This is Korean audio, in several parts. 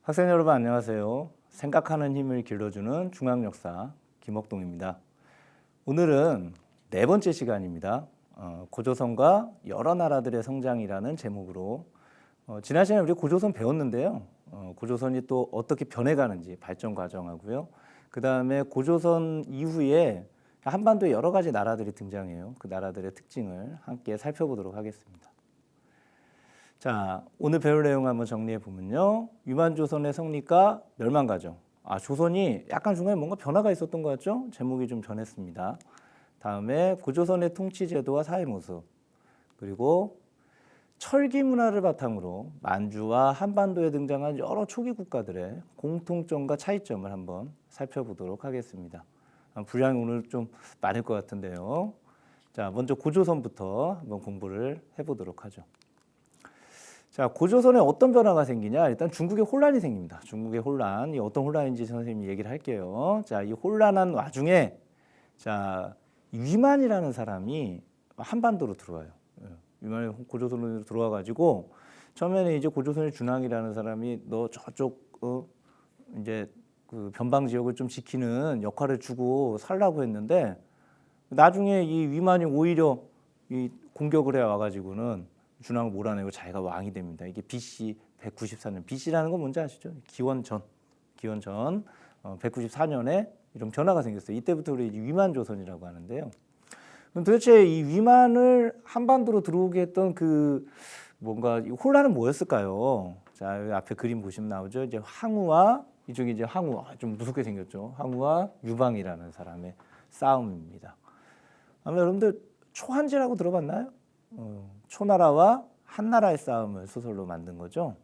학생 여러분 안녕하세요. 생각하는 힘을 길러주는 중앙역사 김옥동입니다. 오늘은 네 번째 시간입니다. 고조선과 여러 나라들의 성장이라는 제목으로 지난 시간에 우리 고조선 배웠는데요. 고조선이 또 어떻게 변해가는지 발전 과정하고요. 그 다음에 고조선 이후에 한반도에 여러 가지 나라들이 등장해요. 그 나라들의 특징을 함께 살펴보도록 하겠습니다. 자, 오늘 배울 내용 한번 정리해 보면요. 유만조선의 성립과 멸망 과정. 조선이 약간 중간에 뭔가 변화가 있었던 것 같죠? 제목이 좀 변했습니다. 다음에 고조선의 통치 제도와 사회 모습. 그리고 철기 문화를 바탕으로 만주와 한반도에 등장한 여러 초기 국가들의 공통점과 차이점을 한번 살펴보도록 하겠습니다. 분량이 오늘 좀 많을 것 같은데요. 자, 먼저 고조선부터 한번 공부를 해보도록 하죠. 자, 고조선에 어떤 변화가 생기냐? 일단 중국에 혼란이 생깁니다. 중국의 혼란, 이 어떤 혼란인지 선생님이 얘기를 할게요. 자, 이 혼란한 와중에 자, 위만이라는 사람이 한반도로 들어와요. 위만이 고조선으로 들어와가지고 처음에는 이제 고조선의 준왕이라는 사람이 너 저쪽 이제 그 변방 지역을 좀 지키는 역할을 주고 살라고 했는데 나중에 이 위만이 오히려 이 공격을 해 와가지고는 준왕을 몰아내고 자기가 왕이 됩니다. 이게 BC 194년. BC라는 건 뭔지 아시죠? 기원 전 194년에 이런 변화가 생겼어요. 이때부터 우리 위만조선이라고 하는데요. 그럼 도대체 이 위만을 한반도로 들어오게 했던 그 뭔가 혼란은 뭐였을까요? 자, 여기 앞에 그림 보시면 나오죠. 이제 항우와 이쪽이 이제 항우, 좀 무섭게 생겼죠. 항우와 유방이라는 사람의 싸움입니다. 아마 여러분들 초한지라고 들어봤나요? 초나라와 한나라의 싸움을 소설로 만든 거죠.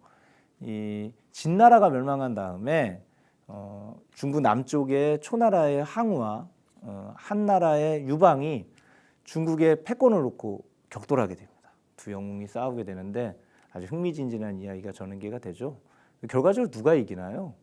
이 진나라가 멸망한 다음에 중국 남쪽의 초나라의 항우와 한나라의 유방이 중국의 패권을 놓고 격돌하게 됩니다. 두 영웅이 싸우게 되는데 아주 흥미진진한 이야기가 전개가 되죠. 결과적으로 누가 이기나요?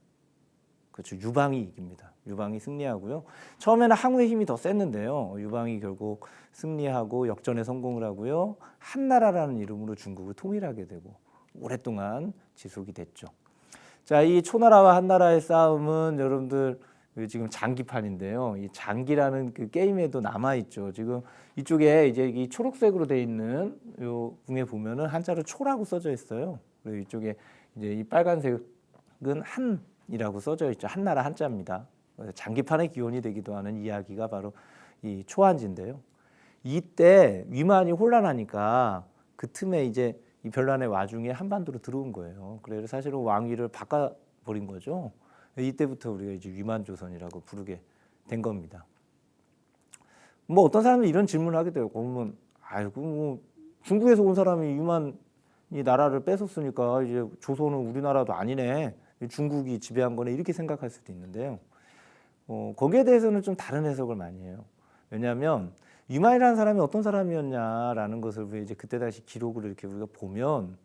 그렇죠. 유방이 이깁니다. 유방이 승리하고요. 처음에는 항우의 힘이 더 셌는데요. 유방이 결국 승리하고 역전에 성공을 하고요. 한나라라는 이름으로 중국을 통일하게 되고 오랫동안 지속이 됐죠. 자, 이 초나라와 한나라의 싸움은 여러분들 지금 장기판인데요. 이 장기라는 그 게임에도 남아 있죠. 지금 이쪽에 이제 이 초록색으로 돼 있는 요 궁에 보면은 한자로 초라고 써져 있어요. 그리고 이쪽에 이제 이 빨간색은 한이라고 써져 있죠. 한나라 한자입니다. 장기판의 기원이 되기도 하는 이야기가 바로 이 초한지인데요. 이때 위만이 혼란하니까 그 틈에 이제 이 변란의 와중에 한반도로 들어온 거예요. 그래서 사실은 왕위를 바꿔버린 거죠. 이때부터 우리가 이제 위만조선이라고 부르게 된 겁니다. 뭐 어떤 사람은 이런 질문을 하게 돼요. 그러면 아이고 뭐 중국에서 온 사람이 위만이 나라를 뺏었으니까 이제 조선은 우리나라도 아니네. 중국이 지배한 거네 이렇게 생각할 수도 있는데요. 거기에 대해서는 좀 다른 해석을 많이 해요. 왜냐하면 위만이라는 사람이 어떤 사람이었냐라는 것을 이제 그때 당시 기록을 이렇게 우리가 보면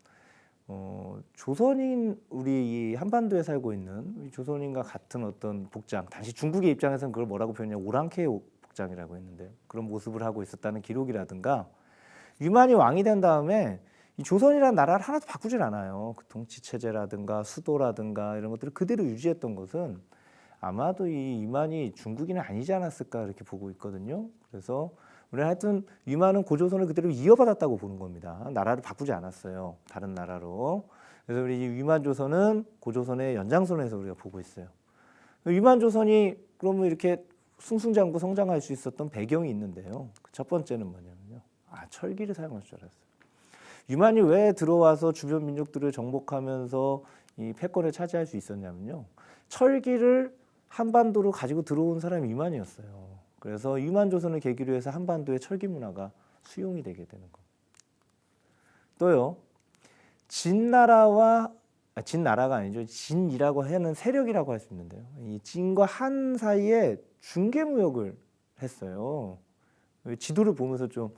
조선인 우리 이 한반도에 살고 있는 조선인과 같은 어떤 복장, 당시 중국의 입장에서는 그걸 뭐라고 표현했냐 오랑캐 복장이라고 했는데 그런 모습을 하고 있었다는 기록이라든가 위만이 왕이 된 다음에 이 조선이라는 나라를 하나도 바꾸질 않아요. 그 통치 체제라든가 수도라든가 이런 것들을 그대로 유지했던 것은 아마도 이 위만이 중국인은 아니지 않았을까 이렇게 보고 있거든요. 그래서 우리는 하여튼 위만은 고조선을 그대로 이어받았다고 보는 겁니다. 나라를 바꾸지 않았어요. 다른 나라로. 그래서 우리 위만조선은 고조선의 연장선에서 우리가 보고 있어요. 위만조선이 그러면 이렇게 승승장구 성장할 수 있었던 배경이 있는데요. 첫 번째는 뭐냐면요. 철기를 사용할 줄 알았어요. 위만이 왜 들어와서 주변 민족들을 정복하면서 이 패권을 차지할 수 있었냐면요. 철기를 한반도로 가지고 들어온 사람이 위만이었어요. 그래서 위만조선을 계기로 해서 한반도의 철기 문화가 수용이 되게 되는 겁니다. 또요. 진나라가 아니죠. 진이라고 하는 세력이라고 할 수 있는데요. 이 진과 한 사이에 중개무역을 했어요. 지도를 보면서 좀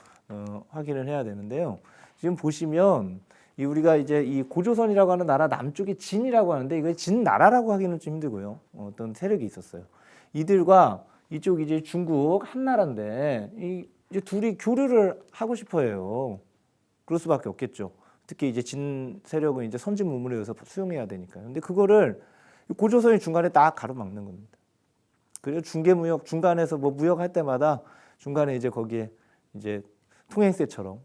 확인을 해야 되는데요. 지금 보시면 우리가 이제 이 고조선이라고 하는 나라 남쪽에 진이라고 하는데 이거 진나라라고 하기는 좀 힘들고요. 어떤 세력이 있었어요. 이들과 이쪽 이제 중국 한나라인데 이제 둘이 교류를 하고 싶어해요. 그럴 수밖에 없겠죠. 특히 이제 진 세력은 이제 선진 문물에 의해서 수용해야 되니까요. 근데 그거를 고조선이 중간에 딱 가로막는 겁니다. 그리고 중개무역 중간에서 뭐 무역할 때마다 중간에 이제 거기에 이제 통행세처럼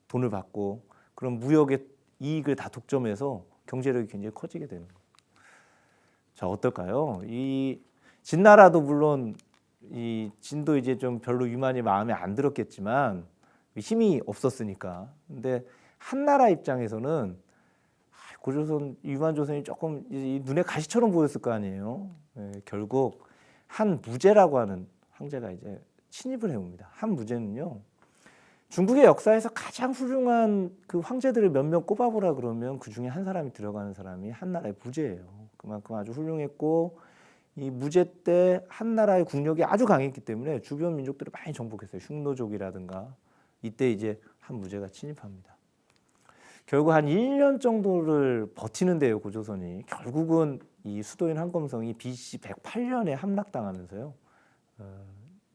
돈을 받고 그런 무역의 이익을 다 독점해서 경제력이 굉장히 커지게 되는 거예요. 자, 어떨까요? 이 진나라도 물론 이 진도 이제 좀 별로 위만이 마음에 안 들었겠지만 힘이 없었으니까. 근데 한나라 입장에서는 고조선 위만조선이 조금 눈에 가시처럼 보였을 거 아니에요. 예, 결국 한무제라고 하는 황제가 이제 침입을 해옵니다. 한무제는요, 중국의 역사에서 가장 훌륭한 그 황제들을 몇 명 꼽아보라 그러면 그 중에 한 사람이 들어가는 사람이 한나라의 무제예요. 그만큼 아주 훌륭했고, 이 무제 때 한나라의 국력이 아주 강했기 때문에 주변 민족들을 많이 정복했어요. 흉노족이라든가. 이때 이제 한무제가 침입합니다. 결국 한 1년 정도를 버티는데요, 고조선이. 결국은 이 수도인 한검성이 BC 108년에 함락당하면서요,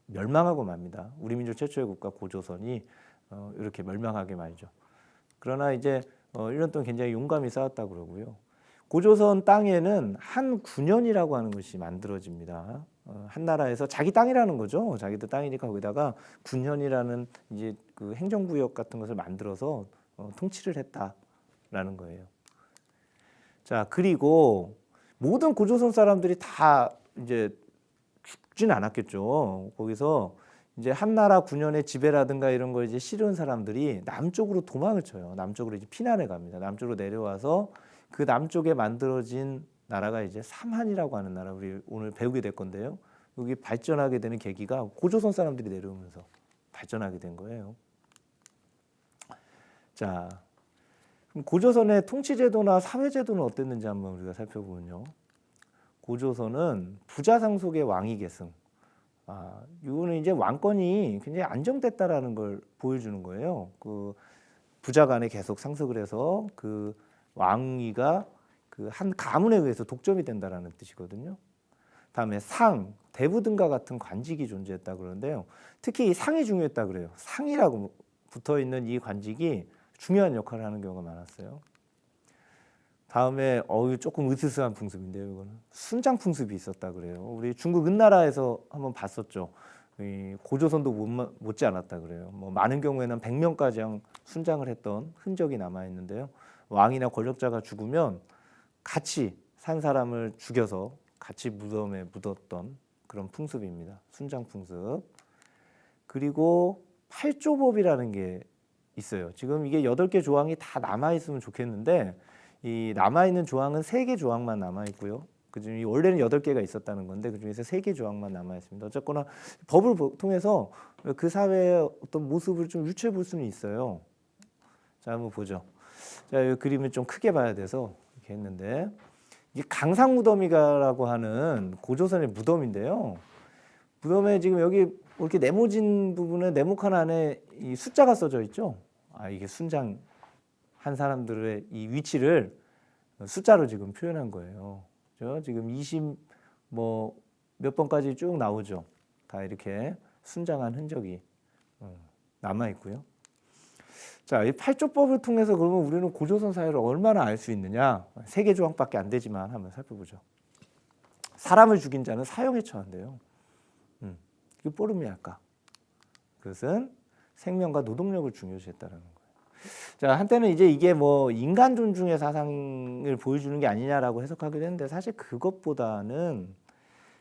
멸망하고 맙니다. 우리 민족 최초의 국가 고조선이 이렇게 멸망하게 말이죠. 그러나 이제 1년 동안 굉장히 용감히 싸웠다고 그러고요. 고조선 땅에는 한군현이라고 하는 것이 만들어집니다. 한나라에서 자기 땅이라는 거죠. 자기들 땅이니까 거기다가 군현이라는 이제 그 행정구역 같은 것을 만들어서 통치를 했다라는 거예요. 자, 그리고 모든 고조선 사람들이 다 이제 죽진 않았겠죠. 거기서 이제 한나라 군현의 지배라든가 이런 걸 이제 싫은 사람들이 남쪽으로 도망을 쳐요. 남쪽으로 이제 피난을 갑니다. 남쪽으로 내려와서 그 남쪽에 만들어진 나라가 이제 삼한이라고 하는 나라, 우리 오늘 배우게 될 건데요. 여기 발전하게 되는 계기가 고조선 사람들이 내려오면서 발전하게 된 거예요. 자, 그럼 고조선의 통치제도나 사회제도는 어땠는지 한번 우리가 살펴보면요. 고조선은 부자 상속의 왕위 계승. 이거는 이제 왕권이 굉장히 안정됐다라는 걸 보여주는 거예요. 그 부자 간에 계속 상속을 해서 그 왕위가 그 한 가문에 의해서 독점이 된다라는 뜻이거든요. 다음에 상, 대부등과 같은 관직이 존재했다 그러는데요. 특히 이 상이 중요했다 그래요. 상이라고 붙어 있는 이 관직이 중요한 역할을 하는 경우가 많았어요. 다음에 조금 으스스한 풍습인데요. 이거는 순장 풍습이 있었다 그래요. 우리 중국 은나라에서 한번 봤었죠. 이 고조선도 못지 않았다 그래요. 뭐 많은 경우에는 100명까지 순장을 했던 흔적이 남아 있는데요. 왕이나 권력자가 죽으면 같이 산 사람을 죽여서 같이 무덤에 묻었던 그런 풍습입니다. 순장 풍습. 그리고 팔조법이라는 게 있어요. 지금 이게 8개 조항이 다 남아 있으면 좋겠는데 이 남아 있는 조항은 3개 조항만 남아 있고요. 그중에 원래는 8개가 있었다는 건데 그중에서 3개 조항만 남아 있습니다. 어쨌거나 법을 통해서 그 사회의 어떤 모습을 좀 유추해 볼 수는 있어요. 자, 한번 보죠. 자, 이 그림을 좀 크게 봐야 돼서 이렇게 했는데 이게 강상무덤이라고 하는 고조선의 무덤인데요. 무덤에 지금 여기 이렇게 네모진 부분에 네모칸 안에 이 숫자가 써져 있죠. 이게 순장 한 사람들의 이 위치를 숫자로 지금 표현한 거예요. 그렇죠? 지금 20 뭐 몇 번까지 쭉 나오죠. 다 이렇게 순장한 흔적이 남아 있고요. 자, 이 팔조법을 통해서 그러면 우리는 고조선 사회를 얼마나 알 수 있느냐? 3개 조항밖에 안 되지만 한번 살펴보죠. 사람을 죽인 자는 사형에 처한대요. 이게 뽀르미아까. 그것은 생명과 노동력을 중요시했다라는 거예요. 자, 한때는 이제 이게 뭐 인간 존중의 사상을 보여주는 게 아니냐라고 해석하기도 했는데 사실 그것보다는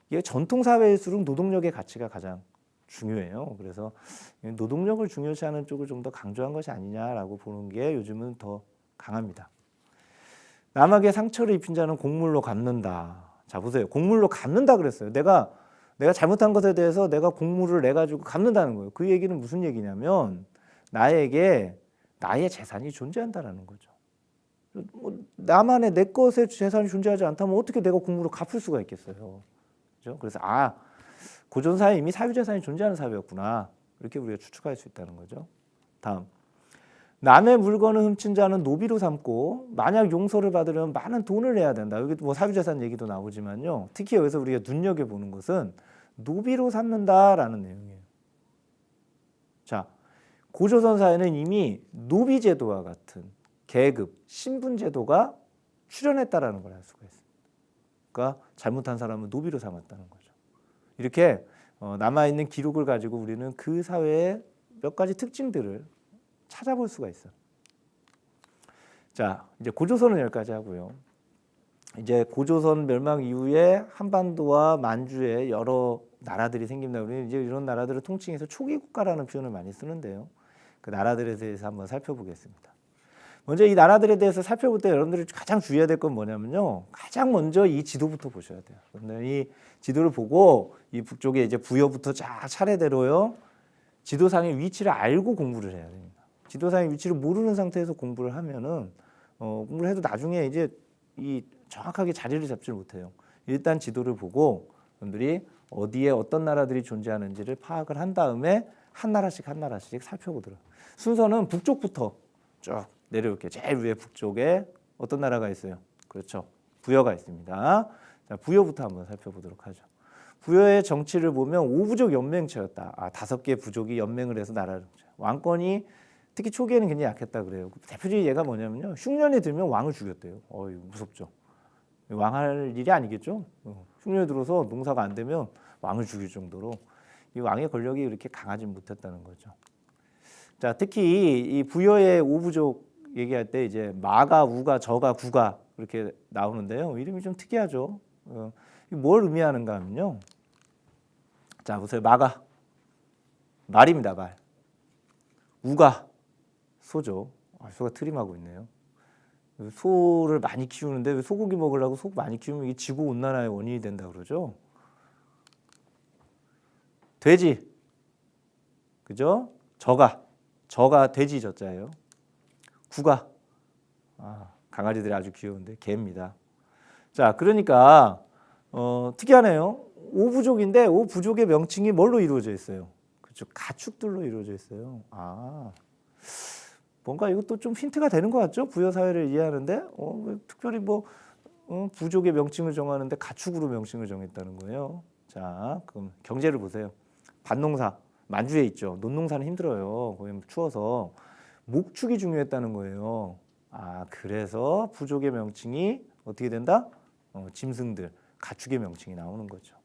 이게 전통 사회일수록 노동력의 가치가 가장 중요해요. 그래서 노동력을 중요시하는 쪽을 좀 더 강조한 것이 아니냐라고 보는 게 요즘은 더 강합니다. 남에게 상처를 입힌 자는 곡물로 갚는다. 자, 보세요. 곡물로 갚는다 그랬어요. 내가 잘못한 것에 대해서 내가 곡물을 내 가지고 갚는다는 거예요. 그 얘기는 무슨 얘기냐면 나에게 나의 재산이 존재한다라는 거죠. 나만의 내 것의 재산이 존재하지 않다면 어떻게 내가 곡물을 갚을 수가 있겠어요. 그렇죠? 그래서 고조선 사회에 이미 사유재산이 존재하는 사회였구나. 이렇게 우리가 추측할 수 있다는 거죠. 다음, 남의 물건을 훔친 자는 노비로 삼고 만약 용서를 받으려면 많은 돈을 내야 된다. 여기 뭐 사유재산 얘기도 나오지만요. 특히 여기서 우리가 눈여겨보는 것은 노비로 삼는다라는 내용이에요. 자, 고조선 사회는 이미 노비제도와 같은 계급, 신분 제도가 출현했다라는 걸 알 수가 있습니다. 그러니까 잘못한 사람은 노비로 삼았다는 거죠. 이렇게 남아있는 기록을 가지고 우리는 그 사회의 몇 가지 특징들을 찾아볼 수가 있어요. 자, 이제 고조선은 여기까지 하고요. 이제 고조선 멸망 이후에 한반도와 만주에 여러 나라들이 생긴다. 우리는 이제 이런 나라들을 통칭해서 초기 국가라는 표현을 많이 쓰는데요. 그 나라들에 대해서 한번 살펴보겠습니다. 먼저 이 나라들에 대해서 살펴볼 때 여러분들이 가장 주의해야 될 건 뭐냐면요. 가장 먼저 이 지도부터 보셔야 돼요. 이 지도를 보고 이 북쪽에 이제 부여부터 쫙 차례대로요. 지도상의 위치를 알고 공부를 해야 됩니다. 지도상의 위치를 모르는 상태에서 공부를 하면은 공부를 해도 나중에 이제 이 정확하게 자리를 잡지를 못해요. 일단 지도를 보고 여러분들이 어디에 어떤 나라들이 존재하는지를 파악을 한 다음에 한 나라씩 살펴보더라고요. 순서는 북쪽부터 쭉 내려올게요. 제일 위에 북쪽에 어떤 나라가 있어요? 그렇죠. 부여가 있습니다. 자, 부여부터 한번 살펴보도록 하죠. 부여의 정치를 보면 오부족 연맹체였다. 5개의 부족이 연맹을 해서 나라를 왕권이 특히 초기에는 굉장히 약했다 그래요. 대표적인 예가 뭐냐면요. 흉년이 들면 왕을 죽였대요. 무섭죠. 왕할 일이 아니겠죠. 흉년이 들어서 농사가 안 되면 왕을 죽일 정도로 이 왕의 권력이 그렇게 강하지 못했다는 거죠. 자, 특히 이 부여의 오부족 얘기할 때 이제 마가, 우가, 저가, 구가 이렇게 나오는데요. 이름이 좀 특이하죠. 뭘 의미하는가 하면요. 자, 보세요. 마가 말입니다. 말. 우가 소죠. 소가 트림하고 있네요. 소를 많이 키우는데 왜 소고기 먹으려고 소 많이 키우면 이게 지구 온난화의 원인이 된다 그러죠. 돼지, 그죠? 저가 돼지 저자예요. 구가 강아지들이 아주 귀여운데 개입니다. 자, 그러니까 특이하네요. 오부족인데 오부족의 명칭이 뭘로 이루어져 있어요? 그렇죠. 가축들로 이루어져 있어요. 뭔가 이것도 좀 힌트가 되는 것 같죠? 부여 사회를 이해하는데 특별히 부족의 명칭을 정하는데 가축으로 명칭을 정했다는 거예요. 자, 그럼 경제를 보세요. 밭농사 만주에 있죠. 논농사는 힘들어요. 거기 추워서 목축이 중요했다는 거예요. 그래서 부족의 명칭이 어떻게 된다? 짐승들, 가축의 명칭이 나오는 거죠.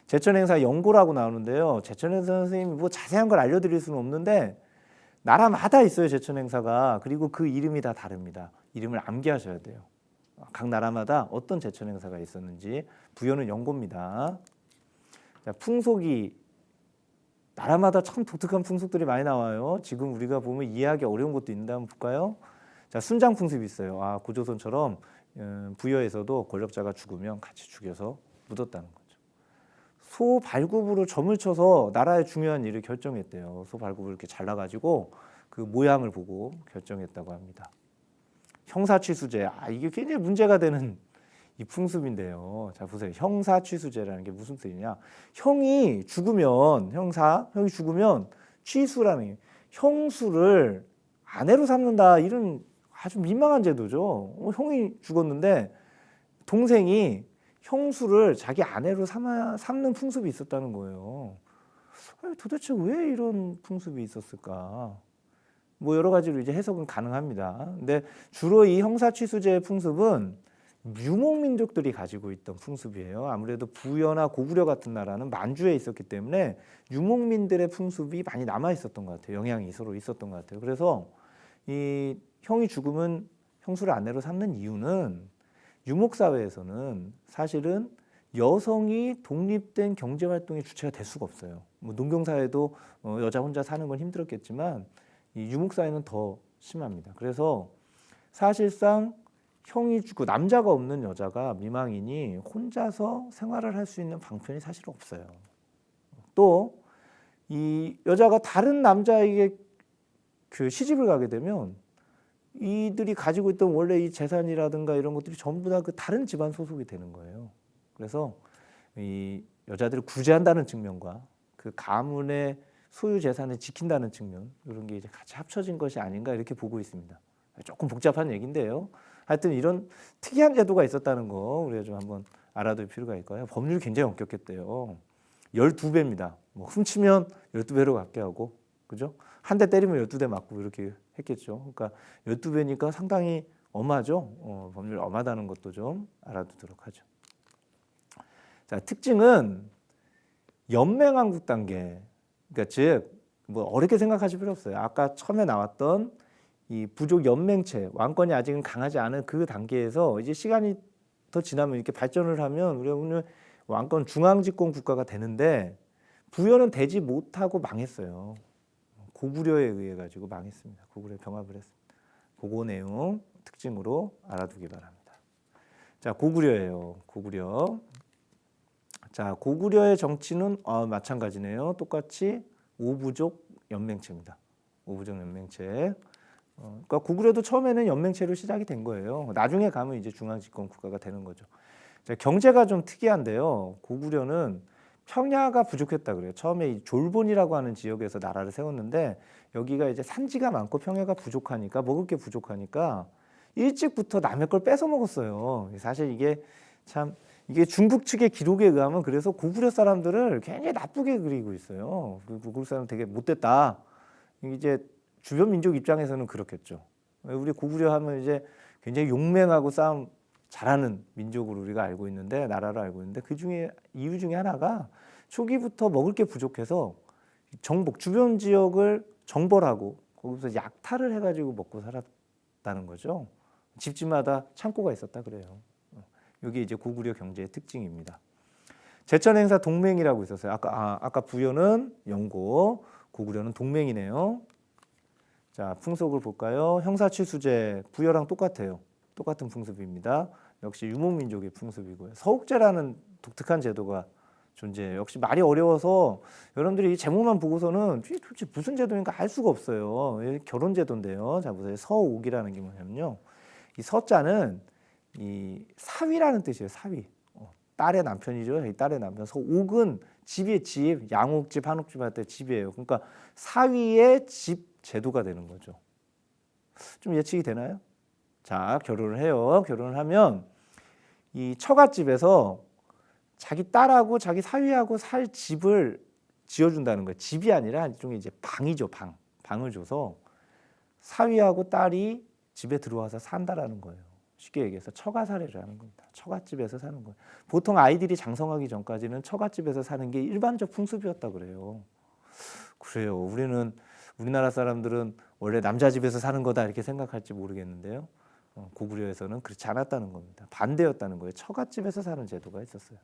제천행사 연고라고 나오는데요. 제천행사 선생님이 자세한 걸 알려드릴 수는 없는데 나라마다 있어요. 제천행사가. 그리고 그 이름이 다 다릅니다. 이름을 암기하셔야 돼요. 각 나라마다 어떤 제천행사가 있었는지. 부여는 연고입니다. 자, 풍속이 나라마다 참 독특한 풍속들이 많이 나와요. 지금 우리가 보면 이해하기 어려운 것도 있는데 한번 볼까요? 자, 순장풍습이 있어요. 고조선처럼 부여에서도 권력자가 죽으면 같이 죽여서 묻었다는 거죠. 소 발굽으로 점을 쳐서 나라의 중요한 일을 결정했대요. 소 발굽을 이렇게 잘라가지고 그 모양을 보고 결정했다고 합니다. 형사취수제, 이게 굉장히 문제가 되는 이 풍습인데요. 자, 보세요. 형사취수제라는 게 무슨 뜻이냐? 형이 죽으면 취수라는 형수를 아내로 삼는다, 이런 아주 민망한 제도죠. 형이 죽었는데 동생이 형수를 자기 아내로 삼는 풍습이 있었다는 거예요. 도대체 왜 이런 풍습이 있었을까? 여러 가지로 이제 해석은 가능합니다. 근데 주로 이 형사취수제의 풍습은 유목민족들이 가지고 있던 풍습이에요. 아무래도 부여나 고구려 같은 나라는 만주에 있었기 때문에 유목민들의 풍습이 많이 남아 있었던 것 같아요. 영향이 서로 있었던 것 같아요. 그래서 이 형이 죽으면 형수를 아내로 삼는 이유는 유목사회에서는 사실은 여성이 독립된 경제활동의 주체가 될 수가 없어요. 농경사회도 여자 혼자 사는 건 힘들었겠지만 이 유목사회는 더 심합니다. 그래서 사실상 형이 죽고 남자가 없는 여자가 미망인이 혼자서 생활을 할 수 있는 방편이 사실 없어요. 또 이 여자가 다른 남자에게 그 시집을 가게 되면 이들이 가지고 있던 원래 이 재산이라든가 이런 것들이 전부 다 그 다른 집안 소속이 되는 거예요. 그래서 이 여자들을 구제한다는 측면과 그 가문의 소유 재산을 지킨다는 측면, 이런 게 이제 같이 합쳐진 것이 아닌가 이렇게 보고 있습니다. 조금 복잡한 얘기인데요. 하여튼 이런 특이한 제도가 있었다는 거 우리가 좀 한번 알아둘 필요가 있고요. 법률이 굉장히 엄격했대요. 12배입니다. 훔치면 12배로 갚게 하고, 그죠? 한 대 때리면 12대 맞고 이렇게 했겠죠. 그러니까 12배니까 상당히 엄하죠. 법률 엄하다는 것도 좀 알아두도록 하죠. 자, 특징은 연맹왕국 단계. 그러니까 즉 뭐 어렵게 생각하실 필요 없어요. 아까 처음에 나왔던 이 부족 연맹체, 왕권이 아직은 강하지 않은 그 단계에서 이제 시간이 더 지나면 이렇게 발전을 하면 우리는 왕권 중앙집권 국가가 되는데 부여는 되지 못하고 망했어요. 고구려에 의해 가지고 망했습니다. 고구려 병합을 했습니다. 그거 내용 특징으로 알아두기 바랍니다. 자, 고구려예요. 고구려. 자, 고구려의 정치는 마찬가지네요. 똑같이 오부족 연맹체입니다. 오부족 연맹체. 그러니까 고구려도 처음에는 연맹체로 시작이 된 거예요. 나중에 가면 이제 중앙집권 국가가 되는 거죠. 자, 경제가 좀 특이한데요. 고구려는 평야가 부족했다 그래요. 처음에 이 졸본이라고 하는 지역에서 나라를 세웠는데 여기가 이제 산지가 많고 평야가 부족하니까 먹을 게 부족하니까 일찍부터 남의 걸 뺏어 먹었어요. 사실 이게 참 이게 중국 측의 기록에 의하면 그래서 고구려 사람들을 굉장히 나쁘게 그리고 있어요. 고구려 사람 되게 못됐다. 이제 주변 민족 입장에서는 그렇겠죠. 우리 고구려 하면 이제 굉장히 용맹하고 싸움 잘하는 민족으로 우리가 알고 있는데 나라로 알고 있는데 그 중에 이유 중에 하나가 초기부터 먹을 게 부족해서 정복 주변 지역을 정벌하고 거기서 약탈을 해가지고 먹고 살았다는 거죠. 집집마다 창고가 있었다 그래요. 이게 이제 고구려 경제의 특징입니다. 제천 행사 동맹이라고 있었어요. 아까 부여는 영고, 고구려는 동맹이네요. 자, 풍속을 볼까요? 형사취수제 부여랑 똑같아요. 똑같은 풍습입니다. 역시 유목민족의 풍습이고요. 서옥제라는 독특한 제도가 존재해요. 역시 말이 어려워서 여러분들이 이 제목만 보고서는 도대체 무슨 제도인가 알 수가 없어요. 결혼제도인데요. 자, 보세요. 서옥이라는 게 뭐냐면요. 이 서자는 이 사위라는 뜻이에요. 사위. 딸의 남편이죠. 이 딸의 남편. 서옥은 집의 집, 양옥집, 한옥집 할 때 집이에요. 그러니까 사위의 집 제도가 되는 거죠. 좀 예측이 되나요? 자, 결혼을 해요. 결혼을 하면 이 처갓집에서 자기 딸하고 자기 사위하고 살 집을 지어준다는 거예요. 집이 아니라 일종의 이제 방이죠. 방을 줘서 사위하고 딸이 집에 들어와서 산다라는 거예요. 쉽게 얘기해서 처가살이를 하는 겁니다. 처갓집에서 사는 거예요. 보통 아이들이 장성하기 전까지는 처갓집에서 사는 게 일반적 풍습이었다 그래요. 그래요. 우리나라 사람들은 원래 남자 집에서 사는 거다 이렇게 생각할지 모르겠는데요. 고구려에서는 그렇지 않았다는 겁니다. 반대였다는 거예요. 처갓집에서 사는 제도가 있었어요.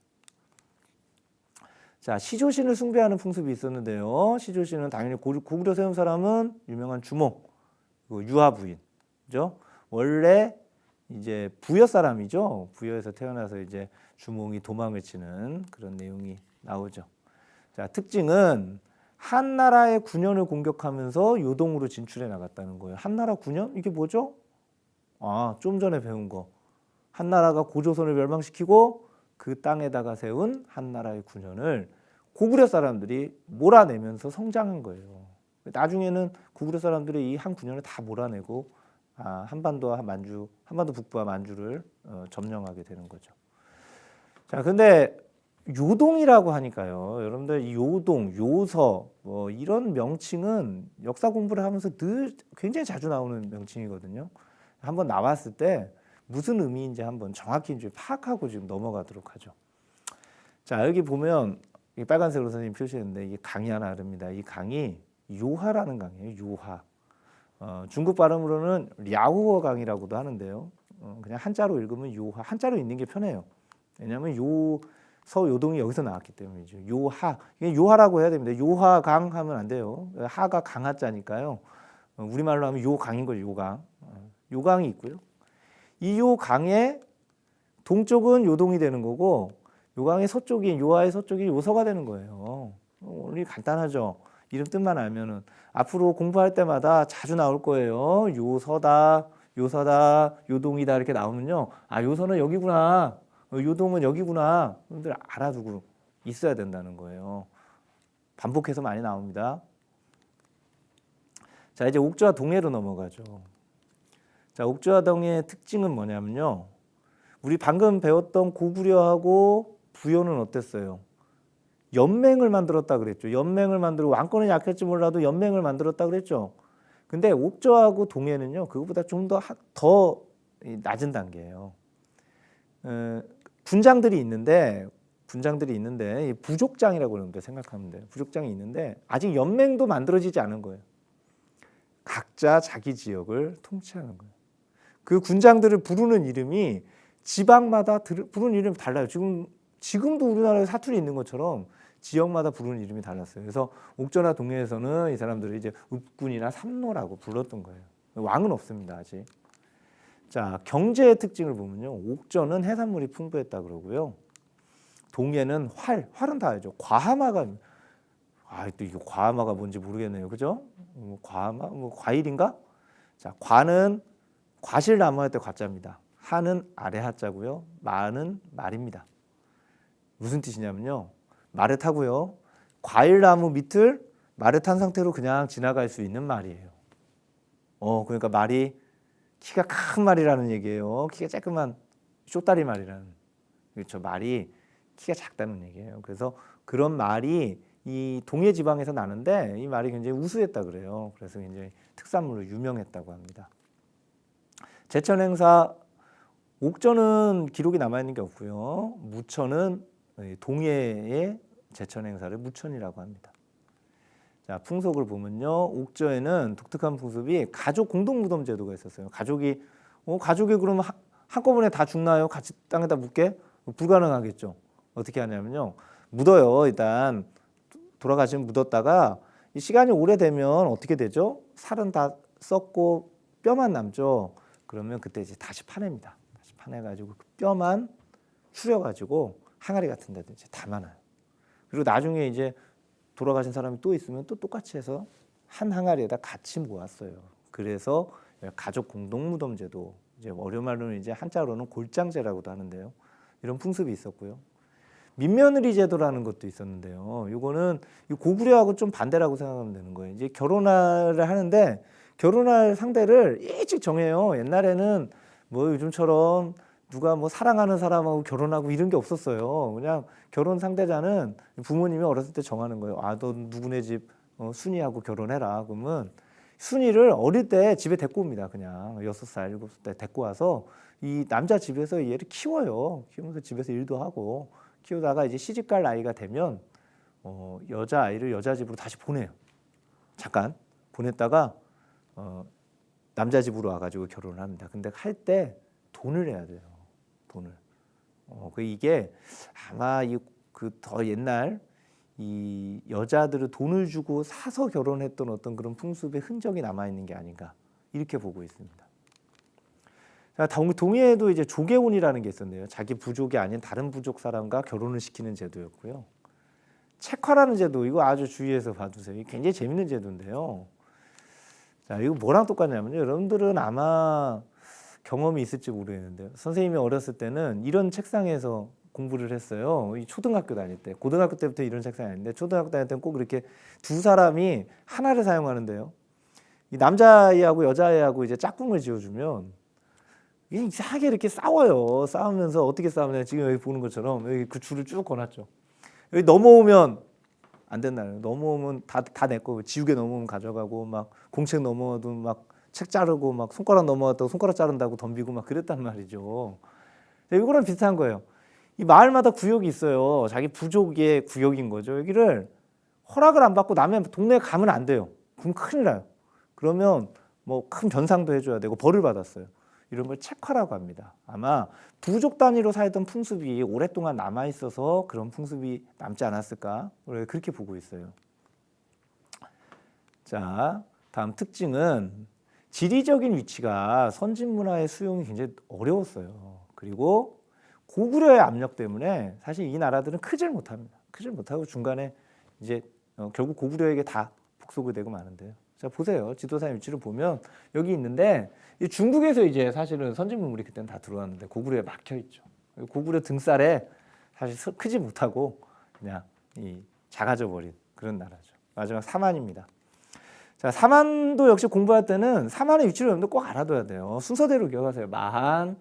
자, 시조신을 숭배하는 풍습이 있었는데요. 시조신은 당연히 고구려 세운 사람은 유명한 주몽, 유하 부인, 그죠? 원래 이제 부여 사람이죠. 부여에서 태어나서 이제 주몽이 도망을 치는 그런 내용이 나오죠. 자, 특징은 한나라의 군현을 공격하면서 요동으로 진출해 나갔다는 거예요. 한나라 군현? 이게 뭐죠? 좀 전에 배운 거. 한나라가 고조선을 멸망시키고 그 땅에다가 세운 한나라의 군현을 고구려 사람들이 몰아내면서 성장한 거예요. 나중에는 고구려 사람들이 이 한 군현을 다 몰아내고 한반도 북부와 만주를 점령하게 되는 거죠. 자, 근데 요동이라고 하니까요. 여러분들 이 요동, 요서 뭐 이런 명칭은 역사 공부를 하면서 늘 굉장히 자주 나오는 명칭이거든요. 한번 나왔을 때 무슨 의미인지 한번 정확히 이제 파악하고 지금 넘어가도록 하죠. 자, 여기 보면 이 빨간색으로 선생님 표시했는데 이 강이 하나 흐릅니다. 이 강이 요하라는 강이에요. 요하. 중국 발음으로는 랴후어 강이라고도 하는데요. 그냥 한자로 읽으면 요하. 한자로 읽는 게 편해요. 왜냐하면 서요동이 여기서 나왔기 때문이죠. 요하. 이게 요하라고 해야 됩니다. 요하강 하면 안 돼요. 하가 강하자니까요. 우리말로 하면 요강인 거죠. 요강. 요강이 있고요. 이 요강의 동쪽은 요동이 되는 거고 요강의 서쪽이 요하의 서쪽이 요서가 되는 거예요. 우리 간단하죠. 이름 뜻만 알면은 앞으로 공부할 때마다 자주 나올 거예요. 요서다, 요서다, 요동이다 이렇게 나오면요. 요서는 여기구나. 요동은 여기구나. 여러분들 알아두고 있어야 된다는 거예요. 반복해서 많이 나옵니다. 자, 이제 옥주와 동해로 넘어가죠. 자, 옥주와 동해의 특징은 뭐냐면요. 우리 방금 배웠던 고구려하고 부여는 어땠어요? 연맹을 만들었다 그랬죠. 연맹을 만들고 왕권은 약했지 몰라도 연맹을 만들었다 그랬죠. 근데 옥저하고 동해는요, 그거보다 좀 더 낮은 단계예요. 군장들이 있는데 이 부족장이라고 그러는데 생각하면 돼요. 부족장이 있는데 아직 연맹도 만들어지지 않은 거예요. 각자 자기 지역을 통치하는 거예요. 그 군장들을 부르는 이름이 지방마다 부르는 이름이 달라요. 지금도 우리나라에 사투리 있는 것처럼 지역마다 부르는 이름이 달랐어요. 그래서 옥저나 동해에서는 이 사람들을 이제 읍군이나 삼노라고 불렀던 거예요. 왕은 없습니다, 아직. 자, 경제의 특징을 보면요. 옥저는 해산물이 풍부했다 그러고요. 동해는 활은 다 알죠. 과하마가, 또 이거 과하마가 뭔지 모르겠네요. 그죠? 과하마, 과일인가? 자, 과는 과실나무 할 때 과자입니다. 하는 아래 하자고요. 마는 말입니다. 무슨 뜻이냐면요. 말을 타고요. 과일나무 밑을 말을 탄 상태로 그냥 지나갈 수 있는 말이에요. 그러니까 말이 키가 큰 말이라는 얘기예요. 키가 조그만 쇼다리 말이라는. 그렇죠. 말이 키가 작다는 얘기예요. 그래서 그런 말이 이 동해 지방에서 나는데 이 말이 굉장히 우수했다 그래요. 그래서 굉장히 특산물로 유명했다고 합니다. 제천 행사 옥저는 기록이 남아 있는 게 없고요. 무천은 동해의 제천 행사를 무천이라고 합니다. 자, 풍속을 보면요. 옥저에는 독특한 풍습이 가족 공동 무덤 제도가 있었어요. 가족이 그러면 한꺼번에 다 죽나요? 같이 땅에다 묻게? 불가능하겠죠. 어떻게 하냐면요. 묻어요. 일단 돌아가시면 묻었다가 이 시간이 오래되면 어떻게 되죠? 살은 다 썩고 뼈만 남죠. 그러면 그때 이제 다시 파냅니다. 다시 파내가지고 그 뼈만 추려가지고 항아리 같은 데도 이제 담아놔요. 그리고 나중에 이제 돌아가신 사람이 또 있으면 또 똑같이 해서 한 항아리에다 같이 모았어요. 그래서 가족 공동 무덤 제도, 이제 어려말로는 이제 한자로는 골장제라고도 하는데요. 이런 풍습이 있었고요. 민며느리 제도라는 것도 있었는데요. 이거는 고구려하고 좀 반대라고 생각하면 되는 거예요. 이제 결혼을 하는데 결혼할 상대를 일찍 정해요. 옛날에는 뭐 요즘처럼 누가 뭐 사랑하는 사람하고 결혼하고 이런 게 없었어요. 그냥 결혼 상대자는 부모님이 어렸을 때 정하는 거예요. 너 누구네 집 순이하고 결혼해라. 그러면 순이를 어릴 때 집에 데리고 옵니다. 그냥 6살, 7살 데리고 와서 이 남자 집에서 얘를 키워요. 키우면서 집에서 일도 하고 키우다가 이제 시집갈 나이가 되면 여자 아이를 여자 집으로 다시 보내요. 잠깐 보냈다가 남자 집으로 와가지고 결혼을 합니다. 근데 할 때 돈을 내야 돼요. 돈을. 이게 아마 그 더 옛날 이 여자들을 돈을 주고 사서 결혼했던 어떤 그런 풍습의 흔적이 남아 있는 게 아닌가 이렇게 보고 있습니다. 자, 동해에도 이제 조개혼이라는 게 있었네요. 자기 부족이 아닌 다른 부족 사람과 결혼을 시키는 제도였고요. 책화라는 제도, 이거 아주 주의해서 봐주세요. 이게 굉장히 재밌는 제도인데요. 자, 이거 뭐랑 똑같냐면요. 여러분들은 아마 경험이 있을지 모르겠는데요. 선생님이 어렸을 때는 이런 책상에서 공부를 했어요. 이 초등학교 다닐 때. 고등학교 때부터 이런 책상이 아닌데 초등학교 다닐 때는 꼭 이렇게 두 사람이 하나를 사용하는데요. 이 남자아이하고 여자아이하고 이제 짝꿍을 지어주면 이상하게 이렇게 싸워요. 싸우면서 어떻게 싸우냐. 지금 여기 보는 것처럼 여기 그 줄을 쭉 거놨죠. 여기 넘어오면 안 된다는 거예요. 넘어오면 다 내 거. 지우개 넘어오면 가져가고 막 공책 넘어와도 막 책 자르고 막 손가락 넘어왔다고 손가락 자른다고 덤비고 막 그랬단 말이죠. 이거랑 비슷한 거예요. 이 마을마다 구역이 있어요. 자기 부족의 구역인 거죠. 여기를 허락을 안 받고 남의 동네에 가면 안 돼요. 그럼 큰일 나요. 그러면 뭐 큰 변상도 해줘야 되고 벌을 받았어요. 이런 걸 책화라고 합니다. 아마 부족 단위로 살던 풍습이 오랫동안 남아 있어서 그런 풍습이 남지 않았을까? 그렇게 보고 있어요. 자, 다음 특징은 지리적인 위치가 선진 문화의 수용이 굉장히 어려웠어요. 그리고 고구려의 압력 때문에 사실 이 나라들은 크질 못합니다. 크질 못하고 중간에 이제 결국 고구려에게 다 복속이 되고 마는데요. 자, 보세요. 지도상의 위치를 보면 여기 있는데 중국에서 이제 사실은 선진문물이 그때는 다 들어왔는데 고구려에 막혀 있죠. 고구려 등살에 사실 크지 못하고 그냥 작아져 버린 그런 나라죠. 마지막 사만입니다. 자, 사만도 역시 공부할 때는 사만의 위치를 여러분들 꼭 알아둬야 돼요. 순서대로 기억하세요. 마한,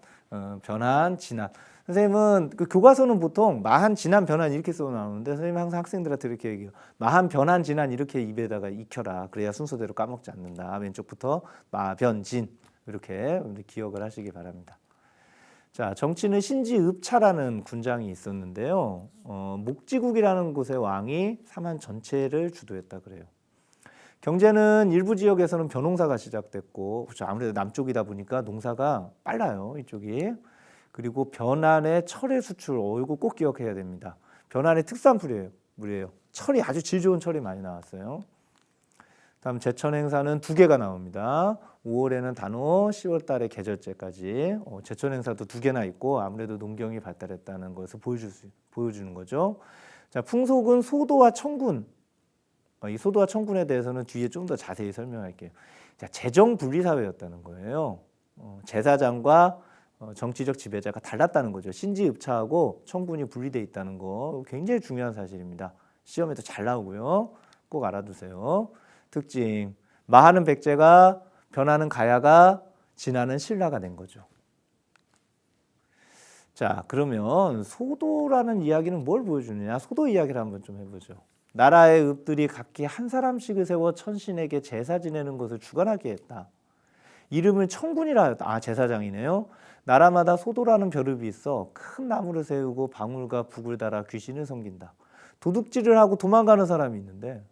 변한, 진한. 선생님은 그 교과서는 보통 마한, 진한, 변한 이렇게 써 나오는데 선생님 항상 학생들한테 이렇게 얘기해요. 마한, 변한, 진한 이렇게 입에다가 익혀라. 그래야 순서대로 까먹지 않는다. 왼쪽부터 마, 변, 진 이렇게 여러분들 기억을 하시기 바랍니다. 자, 정치는 신지읍차라는 군장이 있었는데요. 목지국이라는 곳의 왕이 사만 전체를 주도했다 그래요. 경제는 일부 지역에서는 벼농사가 시작됐고, 그렇죠. 아무래도 남쪽이다 보니까 농사가 빨라요, 이쪽이. 그리고 변환의 철의 수출, 이거 꼭 기억해야 됩니다. 변환의 특산물이에요. 철이 아주 질 좋은 철이 많이 나왔어요. 다음 제천 행사는 2개가 나옵니다. 5월에는 단오, 10월 달에 계절제까지. 제천 행사도 2개나 있고 아무래도 농경이 발달했다는 것을 보여주는 거죠. 자, 풍속은 소도와 청군. 이 소도와 청군에 대해서는 뒤에 좀 더 자세히 설명할게요. 자, 재정 분리 사회였다는 거예요. 제사장과 정치적 지배자가 달랐다는 거죠. 신지읍차하고 청군이 분리되어 있다는 거 굉장히 중요한 사실입니다. 시험에도 잘 나오고요. 꼭 알아두세요. 특징, 마하는 백제가, 변하는 가야가, 진하는 신라가 된 거죠. 자, 그러면 소도라는 이야기는 뭘 보여주느냐? 소도 이야기를 한번 좀 해보죠. 나라의 읍들이 각기 한 사람씩을 세워 천신에게 제사 지내는 것을 주관하게 했다. 이름을 청군이라 하였다. 제사장이네요. 나라마다 소도라는 벼룹이 있어 큰 나무를 세우고 방울과 북을 달아 귀신을 섬긴다. 도둑질을 하고 도망가는 사람이 있는데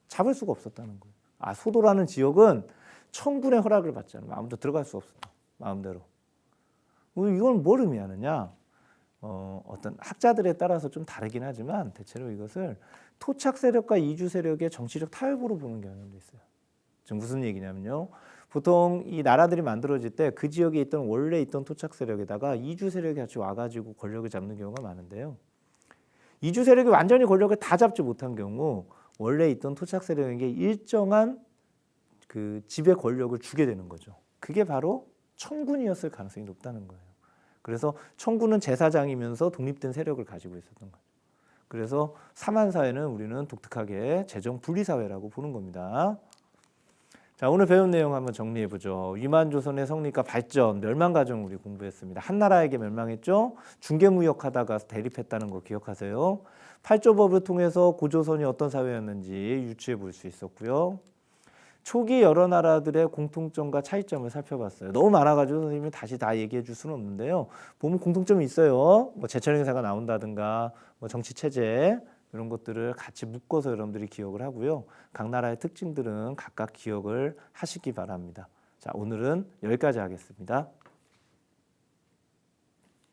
잡을 수가 없었다는 거예요. 소도라는 지역은 청군의 허락을 받지 않으면 아무도 들어갈 수 없었다. 마음대로. 이건 뭘 의미하느냐? 어떤 학자들에 따라서 좀 다르긴 하지만 대체로 이것을 토착 세력과 이주 세력의 정치적 타협으로 보는 경향도 있어요. 지금 무슨 얘기냐면요. 보통 이 나라들이 만들어질 때 그 지역에 있던 원래 있던 토착 세력에다가 이주 세력이 같이 와가지고 권력을 잡는 경우가 많은데요. 이주 세력이 완전히 권력을 다 잡지 못한 경우 원래 있던 토착 세력에게 일정한 그 지배 권력을 주게 되는 거죠. 그게 바로 청군이었을 가능성이 높다는 거예요. 그래서 청군은 제사장이면서 독립된 세력을 가지고 있었던 거죠. 그래서 사만사회는 우리는 독특하게 재정 분리사회라고 보는 겁니다. 자, 오늘 배운 내용 한번 정리해보죠. 위만조선의 성립과 발전, 멸망 과정 우리 공부했습니다. 한 나라에게 멸망했죠. 중개무역하다가 대립했다는 거 기억하세요. 팔조법을 통해서 고조선이 어떤 사회였는지 유추해 볼 수 있었고요. 초기 여러 나라들의 공통점과 차이점을 살펴봤어요. 너무 많아가지고 선생님이 다시 다 얘기해 줄 수는 없는데요. 보면 공통점이 있어요. 제천 행사가 나온다든가 정치 체제 이런 것들을 같이 묶어서 여러분들이 기억을 하고요. 각 나라의 특징들은 각각 기억을 하시기 바랍니다. 자, 오늘은 여기까지 하겠습니다.